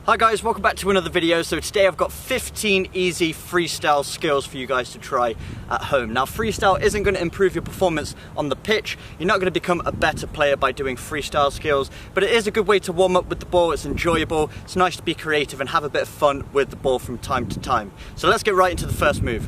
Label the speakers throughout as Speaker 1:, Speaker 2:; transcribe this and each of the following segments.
Speaker 1: Hi guys, welcome back to another video. So today I've got 15 easy freestyle skills for you guys to try at home. Now freestyle isn't going to improve your performance on the pitch. You're not going to become a better player by doing freestyle skills, but it is a good way to warm up with the ball. It's enjoyable, it's nice to be creative and have a bit of fun with the ball from time to time. So let's get right into the first move.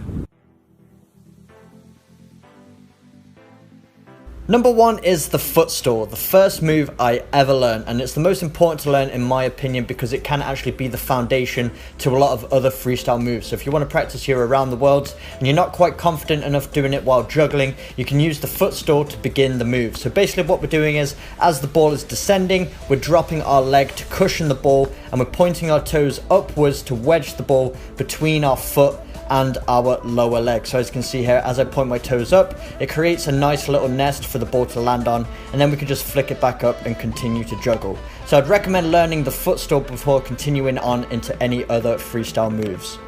Speaker 1: Number one is the foot store, the first move I ever learned, and it's the most important to learn in my opinion because it can actually be the foundation to a lot of other freestyle moves. So if you want to practice your around the worlds and you're not quite confident enough doing it while juggling, you can use the foot store to begin the move. So basically what we're doing is, as the ball is descending, we're dropping our leg to cushion the ball and we're pointing our toes upwards to wedge the ball between our foot and our lower leg. So as you can see here, as I point my toes up, it creates a nice little nest for the ball to land on, and then we can just flick it back up and continue to juggle. So I'd recommend learning the foot store before continuing on into any other freestyle moves.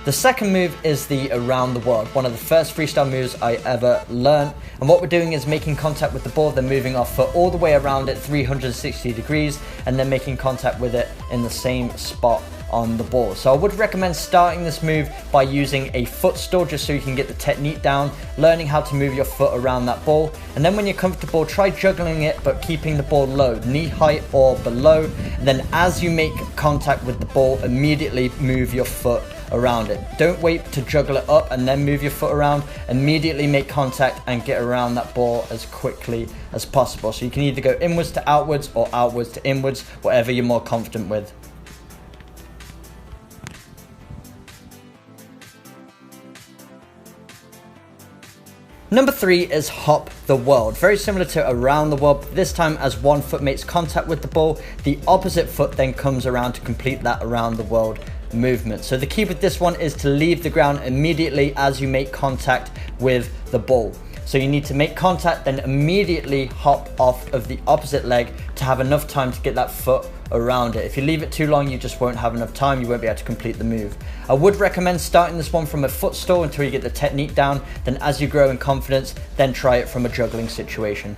Speaker 1: The second move is the around the world, one of the first freestyle moves I ever learned. And what we're doing is making contact with the ball, then moving our foot all the way around it 360 degrees, and then making contact with it in the same spot on the ball. So I would recommend starting this move by using a foot store just so you can get the technique down, learning how to move your foot around that ball. And then when you're comfortable, try juggling it but keeping the ball low, knee height or below. And then as you make contact with the ball, immediately move your foot around it. Don't wait to juggle it up and then move your foot around. Immediately make contact and get around that ball as quickly as possible. So you can either go inwards to outwards or outwards to inwards, whatever you're more confident with. Number three is hop the world. Very similar to around the world, but this time as one foot makes contact with the ball, the opposite foot then comes around to complete that around the world movement. So the key with this one is to leave the ground immediately as you make contact with the ball. So you need to make contact, then immediately hop off of the opposite leg to have enough time to get that foot around it. If you leave it too long, you just won't have enough time, you won't be able to complete the move. I would recommend starting this one from a foot store until you get the technique down, then as you grow in confidence, then try it from a juggling situation.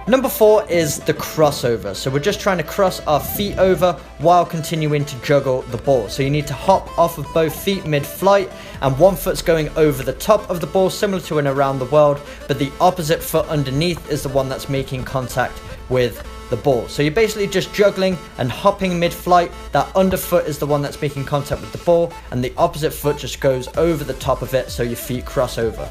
Speaker 1: Number four is the crossover. So we're just trying to cross our feet over while continuing to juggle the ball. So you need to hop off of both feet mid-flight, and one foot's going over the top of the ball, similar to an around the world, but the opposite foot underneath is the one that's making contact with the ball. So you're basically just juggling and hopping mid-flight. That underfoot is the one that's making contact with the ball, and the opposite foot just goes over the top of it, so your feet cross over.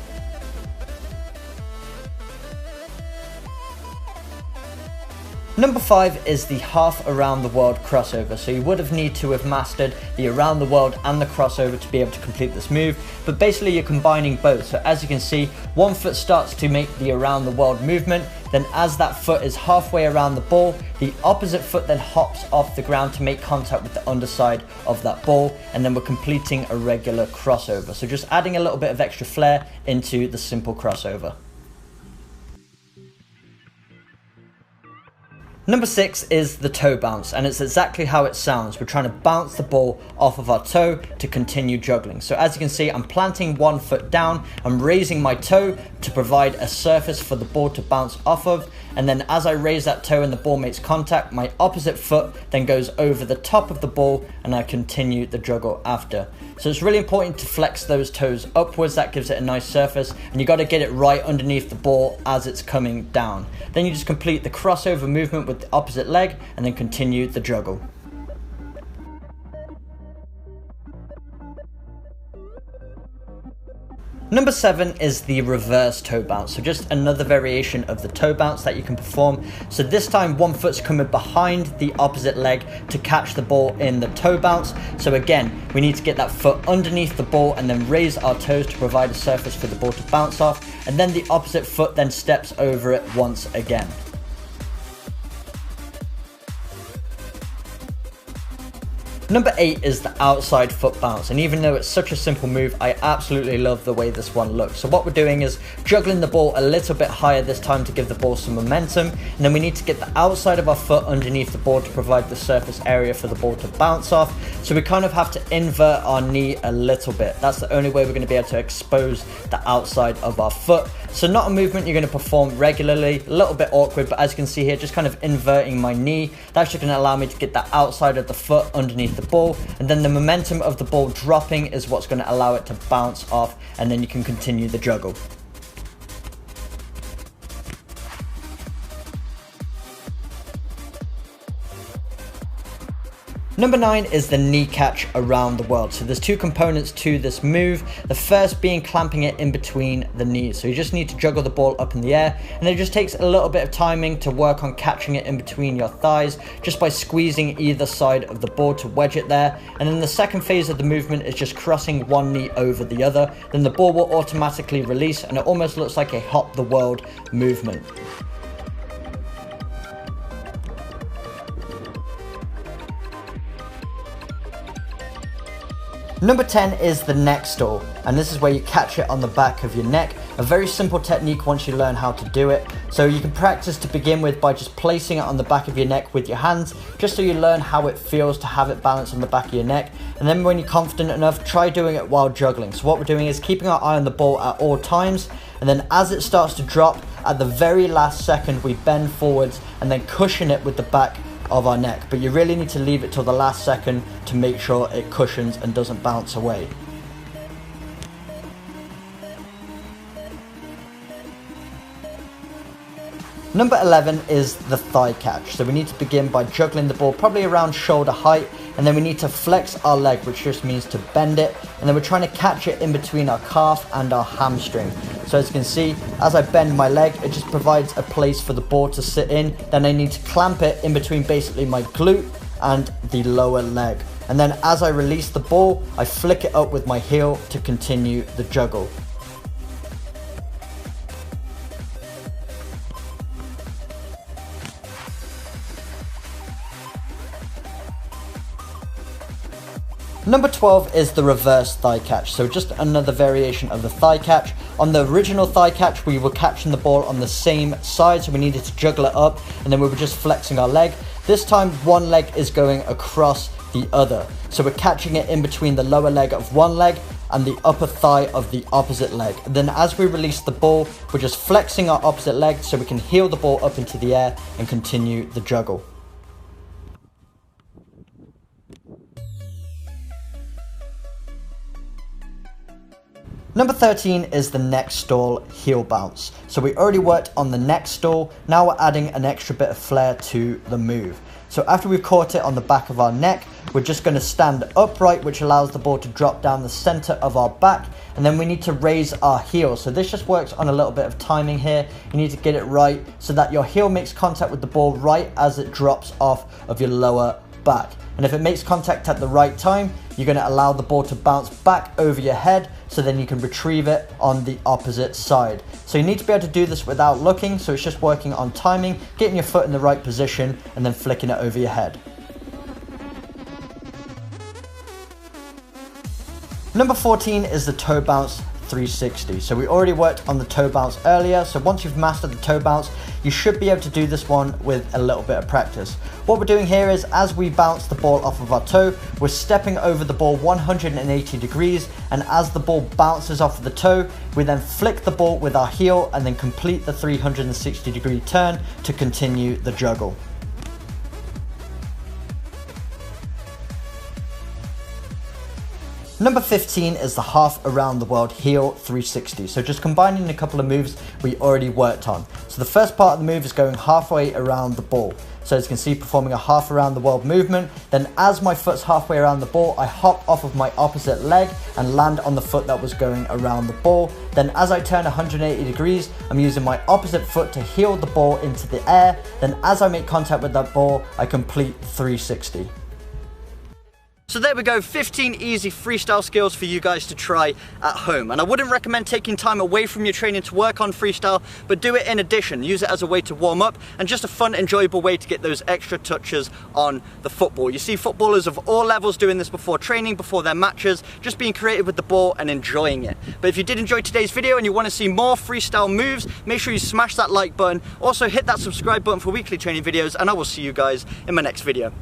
Speaker 1: Number five is the half around the world crossover. So you would have need to have mastered the around the world and the crossover to be able to complete this move, but basically you're combining both. So as you can see, one foot starts to make the around the world movement, then as that foot is halfway around the ball, the opposite foot then hops off the ground to make contact with the underside of that ball, and then we're completing a regular crossover. So just adding a little bit of extra flair into the simple crossover. Number six is the toe bounce, and it's exactly how it sounds. We're trying to bounce the ball off of our toe to continue juggling. So as you can see, I'm planting one foot down, I'm raising my toe to provide a surface for the ball to bounce off of, and then as I raise that toe and the ball makes contact, my opposite foot then goes over the top of the ball and I continue the juggle after. So it's really important to flex those toes upwards, that gives it a nice surface, and you got to get it right underneath the ball as it's coming down. Then you just complete the crossover movement with the opposite leg and then continue the juggle. Number seven is the reverse toe bounce. So just another variation of the toe bounce that you can perform. So this time one foot's coming behind the opposite leg to catch the ball in the toe bounce. So again, we need to get that foot underneath the ball and then raise our toes to provide a surface for the ball to bounce off. And then the opposite foot then steps over it once again. Number 8 is the outside foot bounce, and even though it's such a simple move, I absolutely love the way this one looks. So what we're doing is juggling the ball a little bit higher this time to give the ball some momentum, and then we need to get the outside of our foot underneath the ball to provide the surface area for the ball to bounce off. So we kind of have to invert our knee a little bit. That's the only way we're going to be able to expose the outside of our foot. So not a movement you're going to perform regularly, a little bit awkward, but as you can see here, just kind of inverting my knee. That's just going to allow me to get the outside of the foot underneath the ball, and then the momentum of the ball dropping is what's going to allow it to bounce off, and then you can continue the juggle. Number 9 is the knee catch around the world. So there's two components to this move. The first being clamping it in between the knees. So you just need to juggle the ball up in the air, and it just takes a little bit of timing to work on catching it in between your thighs just by squeezing either side of the ball to wedge it there. And then the second phase of the movement is just crossing one knee over the other. Then the ball will automatically release, and it almost looks like a hop the world movement. Number 10 is the neck stall, and this is where you catch it on the back of your neck. A very simple technique once you learn how to do it. So you can practice to begin with by just placing it on the back of your neck with your hands, just so you learn how it feels to have it balanced on the back of your neck. And then when you're confident enough, try doing it while juggling. So what we're doing is keeping our eye on the ball at all times, and then as it starts to drop, at the very last second, we bend forwards and then cushion it with the back of our neck, but you really need to leave it till the last second to make sure it cushions and doesn't bounce away. Number 11 is the thigh catch. So we need to begin by juggling the ball probably around shoulder height, and then we need to flex our leg, which just means to bend it, and then we're trying to catch it in between our calf and our hamstring. So as you can see, as I bend my leg, it just provides a place for the ball to sit in. Then I need to clamp it in between basically my glute and the lower leg. And then as I release the ball, I flick it up with my heel to continue the juggle. Number 12 is the reverse thigh catch, so just another variation of the thigh catch. On the original thigh catch, we were catching the ball on the same side, so we needed to juggle it up, and then we were just flexing our leg. This time, one leg is going across the other, so we're catching it in between the lower leg of one leg and the upper thigh of the opposite leg. And then as we release the ball, we're just flexing our opposite leg so we can heel the ball up into the air and continue the juggle. Number 13 is the neck stall heel bounce. So we already worked on the neck stall, now we're adding an extra bit of flair to the move. So after we've caught it on the back of our neck, we're just going to stand upright, which allows the ball to drop down the center of our back, and then we need to raise our heel. So this just works on a little bit of timing here. You need to get it right so that your heel makes contact with the ball right as it drops off of your lower back. And if it makes contact at the right time, you're going to allow the ball to bounce back over your head, so then you can retrieve it on the opposite side. So you need to be able to do this without looking, so it's just working on timing, getting your foot in the right position, and then flicking it over your head. Number 14 is the toe bounce 360. So we already worked on the toe bounce earlier, so once you've mastered the toe bounce, you should be able to do this one with a little bit of practice. What we're doing here is, as we bounce the ball off of our toe, we're stepping over the ball 180 degrees, and as the ball bounces off of the toe, we then flick the ball with our heel and then complete the 360 degree turn to continue the juggle. Number 15 is the half around the world heel 360. So just combining a couple of moves we already worked on. So the first part of the move is going halfway around the ball. So as you can see, performing a half around the world movement. Then as my foot's halfway around the ball, I hop off of my opposite leg and land on the foot that was going around the ball. Then as I turn 180 degrees, I'm using my opposite foot to heel the ball into the air. Then as I make contact with that ball, I complete 360. So there we go, 15 easy freestyle skills for you guys to try at home. And I wouldn't recommend taking time away from your training to work on freestyle, but do it in addition. Use it as a way to warm up and just a fun, enjoyable way to get those extra touches on the football. You see footballers of all levels doing this before training, before their matches, just being creative with the ball and enjoying it. But if you did enjoy today's video and you want to see more freestyle moves, make sure you smash that like button. Also hit that subscribe button for weekly training videos, and I will see you guys in my next video.